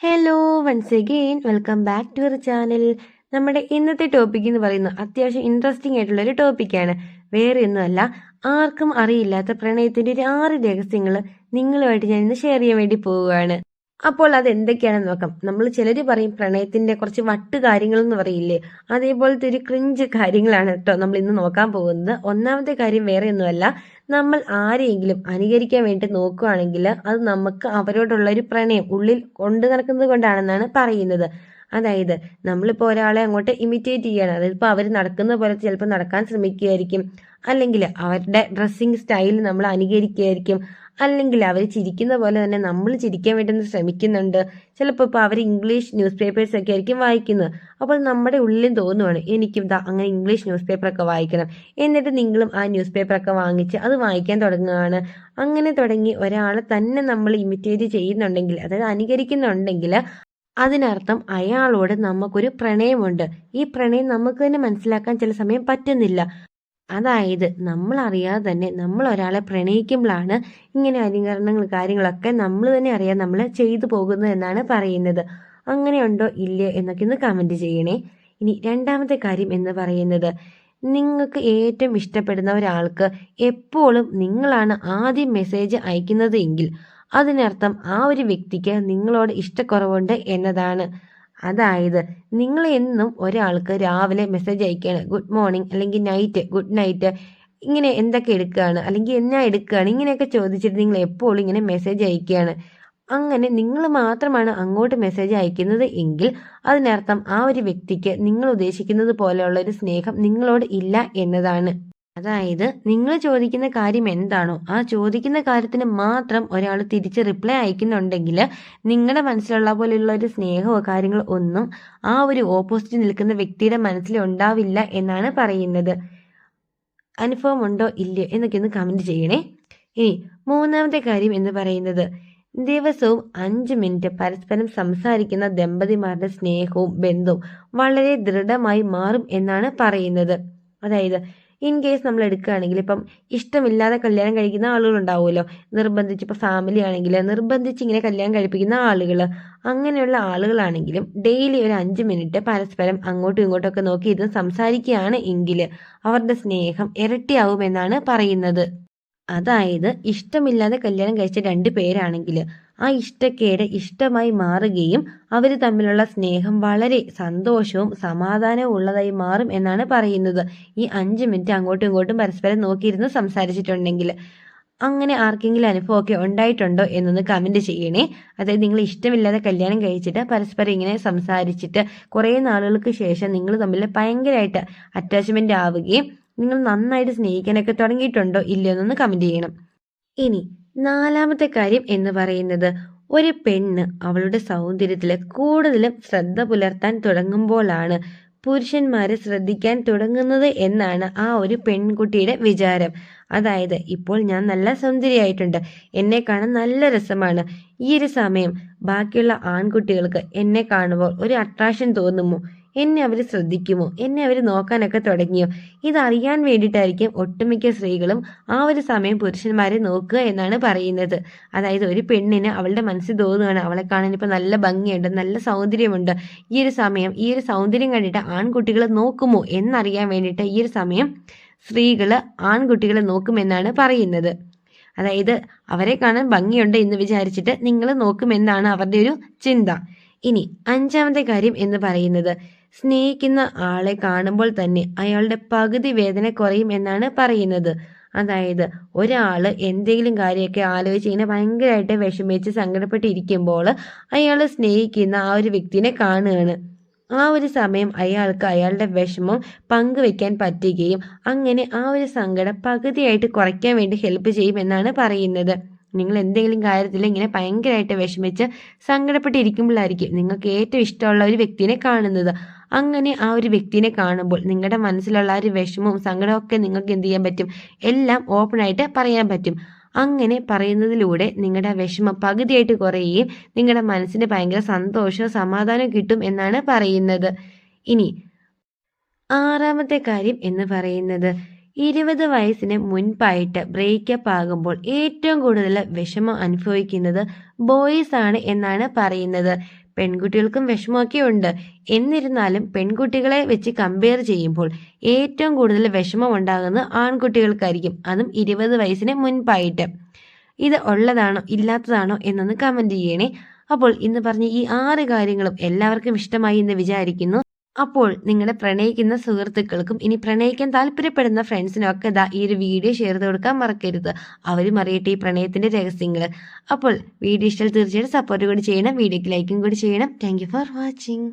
Hello once again welcome back to our channel. നമ്മുടെ ഇന്നത്തെ topic എന്ന് പറയുന്നത് അത്യാവശ്യം ഇൻട്രസ്റ്റിംഗ് ആയിട്ടുള്ള ഒരു ടോപ്പിക്കാണ്. വേറെ ഒന്നുമല്ല, ആർക്കും അറിയില്ലാത്ത പ്രണയത്തിന്റെ ഒരു 6 രഹസ്യങ്ങൾ നിങ്ങളുമായിട്ട് ഞാൻ ഇന്ന് ഷെയർ ചെയ്യാൻ വേണ്ടി പോവുകയാണ്. അപ്പോൾ അത് എന്തൊക്കെയാണെന്ന് നോക്കാം. നമ്മൾ ചിലർ പറയും പ്രണയത്തിന്റെ കുറച്ച് വട്ട് കാര്യങ്ങൾ എന്ന് പറയില്ലേ, അതേപോലത്തെ ഒരു ക്രിഞ്ച് കാര്യങ്ങളാണ് കേട്ടോ നമ്മൾ ഇന്ന് നോക്കാൻ പോകുന്നത്. ഒന്നാമത്തെ കാര്യം വേറെ ഒന്നുമല്ല, നമ്മൾ ആരെയെങ്കിലും അനുകരിക്കാൻ വേണ്ടി നോക്കുകയാണെങ്കിൽ അത് നമുക്ക് അവരോടുള്ള ഒരു പ്രണയം ഉള്ളിൽ കൊണ്ടു നടക്കുന്നത് കൊണ്ടാണെന്നാണ് പറയുന്നത്. അതായത് നമ്മളിപ്പോൾ ഒരാളെ അങ്ങോട്ട് ഇമിറ്റേറ്റ് ചെയ്യണം, അതായത് ഇപ്പോൾ അവർ നടക്കുന്ന പോലെ ചിലപ്പോൾ നടക്കാൻ ശ്രമിക്കുകയായിരിക്കും, അല്ലെങ്കിൽ അവരുടെ ഡ്രസ്സിങ് സ്റ്റൈൽ നമ്മൾ അനുകരിക്കുകയായിരിക്കും, അല്ലെങ്കിൽ അവർ ചിരിക്കുന്ന പോലെ തന്നെ നമ്മൾ ചിരിക്കാൻ വേണ്ടി ശ്രമിക്കുന്നുണ്ട്. ചിലപ്പോൾ ഇപ്പോൾ അവർ ഇംഗ്ലീഷ് ന്യൂസ് പേപ്പേഴ്സ് ഒക്കെ ആയിരിക്കും വായിക്കുന്നത്. അപ്പോൾ നമ്മുടെ ഉള്ളിലും തോന്നുവാണ് എനിക്കും അങ്ങനെ ഇംഗ്ലീഷ് ന്യൂസ് പേപ്പറൊക്കെ വായിക്കണം. എന്നിട്ട് നിങ്ങളും ആ ന്യൂസ് പേപ്പറൊക്കെ വാങ്ങിച്ച് അത് വായിക്കാൻ തുടങ്ങുകയാണ്. അങ്ങനെ തുടങ്ങി ഒരാളെ തന്നെ നമ്മൾ ഇമിറ്റേറ്റ് ചെയ്യുന്നുണ്ടെങ്കിൽ, അതായത് അനുകരിക്കുന്നുണ്ടെങ്കിൽ, അതിനർത്ഥം അയാളോട് നമുക്കൊരു പ്രണയമുണ്ട്. ഈ പ്രണയം നമുക്ക് തന്നെ മനസ്സിലാക്കാൻ ചില സമയം പറ്റുന്നില്ല. അതായത് നമ്മൾ അറിയാതെ തന്നെ നമ്മൾ ഒരാളെ പ്രണയിക്കുമ്പോഴാണ് ഇങ്ങനെ അനുകരണങ്ങൾ കാര്യങ്ങളൊക്കെ നമ്മൾ തന്നെ അറിയാൻ നമ്മൾ ചെയ്തു പോകുന്നത് എന്നാണ് പറയുന്നത്. അങ്ങനെയുണ്ടോ ഇല്ലയോ എന്നൊക്കെ ഒന്ന് കമൻറ്റ് ചെയ്യണേ. ഇനി രണ്ടാമത്തെ കാര്യം എന്ന് പറയുന്നത്, നിങ്ങൾക്ക് ഏറ്റവും ഇഷ്ടപ്പെടുന്ന ഒരാൾക്ക് എപ്പോഴും നിങ്ങളാണ് ആദ്യം മെസ്സേജ് അയക്കുന്നത് എങ്കിൽ അതിനർത്ഥം ആ ഒരു വ്യക്തിക്ക് നിങ്ങളോട് ഇഷ്ടക്കുറവുണ്ട് എന്നതാണ്. അതായത് നിങ്ങൾ എന്നും ഒരാൾക്ക് രാവിലെ മെസ്സേജ് അയക്കുകയാണ്, ഗുഡ് മോർണിംഗ് അല്ലെങ്കിൽ നൈറ്റ് ഗുഡ് നൈറ്റ്, ഇങ്ങനെ എന്തൊക്കെ എടുക്കുകയാണ് അല്ലെങ്കിൽ എന്നാ എടുക്കുകയാണ്, ഇങ്ങനെയൊക്കെ ചോദിച്ചിട്ട് നിങ്ങൾ എപ്പോഴും ഇങ്ങനെ മെസ്സേജ് അയക്കുകയാണ്. അങ്ങനെ നിങ്ങൾ മാത്രമാണ് അങ്ങോട്ട് മെസ്സേജ് അയക്കുന്നത് എങ്കിൽ അതിനർത്ഥം ആ ഒരു വ്യക്തിക്ക് നിങ്ങൾ ഉദ്ദേശിക്കുന്നത് പോലെയുള്ള ഒരു സ്നേഹം നിങ്ങളോട് ഇല്ല എന്നതാണ്. അതായത് നിങ്ങൾ ചോദിക്കുന്ന കാര്യം എന്താണോ ആ ചോദിക്കുന്ന കാര്യത്തിന് മാത്രം ഒരാൾ തിരിച്ച് റിപ്ലൈ അയക്കുന്നുണ്ടെങ്കിൽ നിങ്ങളുടെ മനസ്സിലുള്ള പോലെയുള്ള ഒരു സ്നേഹമോ കാര്യങ്ങളോ ഒന്നും ആ ഒരു ഓപ്പോസിറ്റ് നിൽക്കുന്ന വ്യക്തിയുടെ മനസ്സിൽ ഉണ്ടാവില്ല എന്നാണ് പറയുന്നത്. അനുഭവം ഉണ്ടോ ഇല്ലയോ എന്നൊക്കെ ഒന്ന് കമൻറ്റ് ചെയ്യണേ. ഇനി മൂന്നാമത്തെ കാര്യം എന്ന് പറയുന്നത്, ദിവസവും 5 മിനിറ്റ് പരസ്പരം സംസാരിക്കുന്ന ദമ്പതിമാരുടെ സ്നേഹവും ബന്ധവും വളരെ ദൃഢമായി മാറും എന്നാണ് പറയുന്നത്. അതായത് ഇൻ കേസ് നമ്മൾ എടുക്കുകയാണെങ്കിൽ, ഇപ്പം ഇഷ്ടമില്ലാതെ കല്യാണം കഴിക്കുന്ന ആളുകളുണ്ടാവുമല്ലോ, നിർബന്ധിച്ച്, ഇപ്പോൾ ഫാമിലി ആണെങ്കിൽ നിർബന്ധിച്ച് ഇങ്ങനെ കല്യാണം കഴിപ്പിക്കുന്ന ആളുകൾ, അങ്ങനെയുള്ള ആളുകളാണെങ്കിലും ഡെയിലി ഒരു 5 മിനിറ്റ് പരസ്പരം അങ്ങോട്ടും ഇങ്ങോട്ടൊക്കെ നോക്കി ഇരുന്ന് സംസാരിക്കുകയാണ് എങ്കിൽ അവരുടെ സ്നേഹം ഇരട്ടിയാവുമെന്നാണ് പറയുന്നത്. അതായത് ഇഷ്ടമില്ലാതെ കല്യാണം കഴിച്ച 2 പേരാണെങ്കിൽ ആ ഇഷ്ടക്കേട് ഇഷ്ടമായി മാറുകയും അവർ തമ്മിലുള്ള സ്നേഹം വളരെ സന്തോഷവും സമാധാനവും ഉള്ളതായി മാറും എന്നാണ് പറയുന്നത്. ഈ 5 മിനിറ്റ് അങ്ങോട്ടും ഇങ്ങോട്ടും പരസ്പരം നോക്കിയിരുന്ന് സംസാരിച്ചിട്ടുണ്ടെങ്കിൽ. അങ്ങനെ ആർക്കെങ്കിലും അനുഭവമൊക്കെ ഉണ്ടായിട്ടുണ്ടോ എന്നൊന്ന് കമൻറ്റ് ചെയ്യണേ. അതായത് നിങ്ങൾ ഇഷ്ടമില്ലാതെ കല്യാണം കഴിച്ചിട്ട് പരസ്പരം ഇങ്ങനെ സംസാരിച്ചിട്ട് കുറേ നാളുകൾക്ക് ശേഷം നിങ്ങൾ തമ്മിൽ ഭയങ്കരമായിട്ട് അറ്റാച്ച്മെൻ്റ് ആവുകയും നിങ്ങൾ നന്നായിട്ട് സ്നേഹിക്കാനൊക്കെ തുടങ്ങിയിട്ടുണ്ടോ ഇല്ലയോ എന്നൊന്ന് കമൻറ്റ് ചെയ്യണം. ഇനി നാലാമത്തെ കാര്യം എന്ന് പറയുന്നത്, ഒരു പെണ്ണ് അവളുടെ സൗന്ദര്യത്തിൽ കൂടുതലും ശ്രദ്ധ പുലർത്താൻ തുടങ്ങുമ്പോഴാണ് പുരുഷന്മാരെ ശ്രദ്ധിക്കാൻ തുടങ്ങുന്നത് എന്നാണ് ആ ഒരു പെൺകുട്ടിയുടെ വിചാരം. അതായത് ഇപ്പോൾ ഞാൻ നല്ല സുന്ദരിയായിട്ടുണ്ട്, എന്നെ കാണാൻ നല്ല രസമാണ്, ഈ ഒരു സമയം ബാക്കിയുള്ള ആൺകുട്ടികൾക്ക് എന്നെ കാണുമ്പോൾ ഒരു അട്രാക്ഷൻ തോന്നുമോ, എന്നെ അവർ ശ്രദ്ധിക്കുമോ, എന്നെ അവർ നോക്കാനൊക്കെ തുടങ്ങിയോ, ഇതറിയാൻ വേണ്ടിയിട്ടായിരിക്കും ഒട്ടുമിക്ക സ്ത്രീകളും ആ ഒരു സമയം പുരുഷന്മാരെ നോക്കുക എന്നാണ് പറയുന്നത്. അതായത് ഒരു പെണ്ണിന് അവളുടെ മനസ്സിൽ തോന്നുകയാണ് അവളെ കാണാൻ ഇപ്പോൾ നല്ല ഭംഗിയുണ്ട്, നല്ല സൗന്ദര്യമുണ്ട്, ഈ ഒരു സമയം ഈ ഒരു സൗന്ദര്യം കണ്ടിട്ട് ആൺകുട്ടികൾ നോക്കുമോ എന്നറിയാൻ വേണ്ടിയിട്ട് ഈ ഒരു സമയം സ്ത്രീകൾ ആൺകുട്ടികളെ നോക്കുമെന്നാണ് പറയുന്നത്. അതായത് അവരെ കാണാൻ ഭംഗിയുണ്ട് എന്ന് വിചാരിച്ചിട്ട് നിങ്ങൾ നോക്കുമെന്നാണ് അവരുടെ ഒരു ചിന്ത. ഇനി അഞ്ചാമത്തെ കാര്യം എന്ന് പറയുന്നത്, സ്നേഹിക്കുന്ന ആളെ കാണുമ്പോൾ തന്നെ അയാളുടെ പകുതി വേദന കുറയും എന്നാണ് പറയുന്നത്. അതായത് ഒരാൾ എന്തെങ്കിലും കാര്യമൊക്കെ ആലോചിച്ച് ഇങ്ങനെ ഭയങ്കരമായിട്ട് വിഷമിച്ച് സങ്കടപ്പെട്ടിരിക്കുമ്പോൾ അയാൾ സ്നേഹിക്കുന്ന ആ ഒരു വ്യക്തിനെ കാണുകയാണ്. ആ ഒരു സമയം അയാൾക്ക് അയാളുടെ വിഷമം പങ്കുവെക്കാൻ പറ്റുകയും അങ്ങനെ ആ ഒരു സങ്കടം പകുതിയായിട്ട് കുറയ്ക്കാൻ വേണ്ടി ഹെൽപ്പ് ചെയ്യും എന്നാണ് പറയുന്നത്. നിങ്ങൾ എന്തെങ്കിലും കാര്യത്തിൽ ഇങ്ങനെ ഭയങ്കരമായിട്ട് വിഷമിച്ച് സങ്കടപ്പെട്ടിരിക്കുമ്പോഴായിരിക്കും നിങ്ങൾക്ക് ഏറ്റവും ഇഷ്ടമുള്ള ഒരു വ്യക്തിനെ കാണുന്നത്. അങ്ങനെ ആ ഒരു വ്യക്തിനെ കാണുമ്പോൾ നിങ്ങളുടെ മനസ്സിലുള്ള ആ ഒരു വിഷമവും സങ്കടമൊക്കെ നിങ്ങൾക്ക് എന്ത് ചെയ്യാൻ പറ്റും, എല്ലാം ഓപ്പണായിട്ട് പറയാൻ പറ്റും. അങ്ങനെ പറയുന്നതിലൂടെ നിങ്ങളുടെ വിഷമം പകുതിയായിട്ട് കുറയുകയും നിങ്ങളുടെ മനസ്സിന് ഭയങ്കര സന്തോഷവും സമാധാനവും കിട്ടും എന്നാണ് പറയുന്നത്. ഇനി ആറാമത്തെ കാര്യം എന്ന് പറയുന്നത്, 20 വയസ്സിന് മുൻപായിട്ട് ബ്രേക്കപ്പ് ആകുമ്പോൾ ഏറ്റവും കൂടുതൽ വിഷമം അനുഭവിക്കുന്നത് ബോയ്സ് ആണ് എന്നാണ് പറയുന്നത്. പെൺകുട്ടികൾക്കും വിഷമമൊക്കെ ഉണ്ട്. എന്നിരുന്നാലും പെൺകുട്ടികളെ വെച്ച് കമ്പയർ ചെയ്യുമ്പോൾ ഏറ്റവും കൂടുതൽ വിഷമം ഉണ്ടാകുന്നത് ആൺകുട്ടികൾക്കായിരിക്കും, അതും 20 വയസ്സിന് മുൻപായിട്ട്. ഇത് ഉള്ളതാണോ ഇല്ലാത്തതാണോ എന്നൊന്ന് കമൻറ്റ് ചെയ്യണേ. അപ്പോൾ ഇന്ന് പറഞ്ഞ ഈ 6 കാര്യങ്ങളും എല്ലാവർക്കും ഇഷ്ടമായി എന്ന് വിചാരിക്കുന്നു. അപ്പോൾ നിങ്ങളുടെ പ്രണയിക്കുന്ന സുഹൃത്തുക്കൾക്കും ഇനി പ്രണയിക്കാൻ താല്പര്യപ്പെടുന്ന ഫ്രണ്ട്സിനും ഒക്കെ ഈ ഒരു വീഡിയോ ഷെയർ ചെയ്ത് കൊടുക്കാൻ മറക്കരുത്. അവരും അറിയട്ടെ ഈ പ്രണയത്തിന്റെ രഹസ്യങ്ങൾ. അപ്പോൾ വീഡിയോ ഇഷ്ടം തീർച്ചയായിട്ടും സപ്പോർട്ട് കൂടി ചെയ്യണം, വീഡിയോക്ക് ലൈക്കും കൂടി ചെയ്യണം. Thank for watching.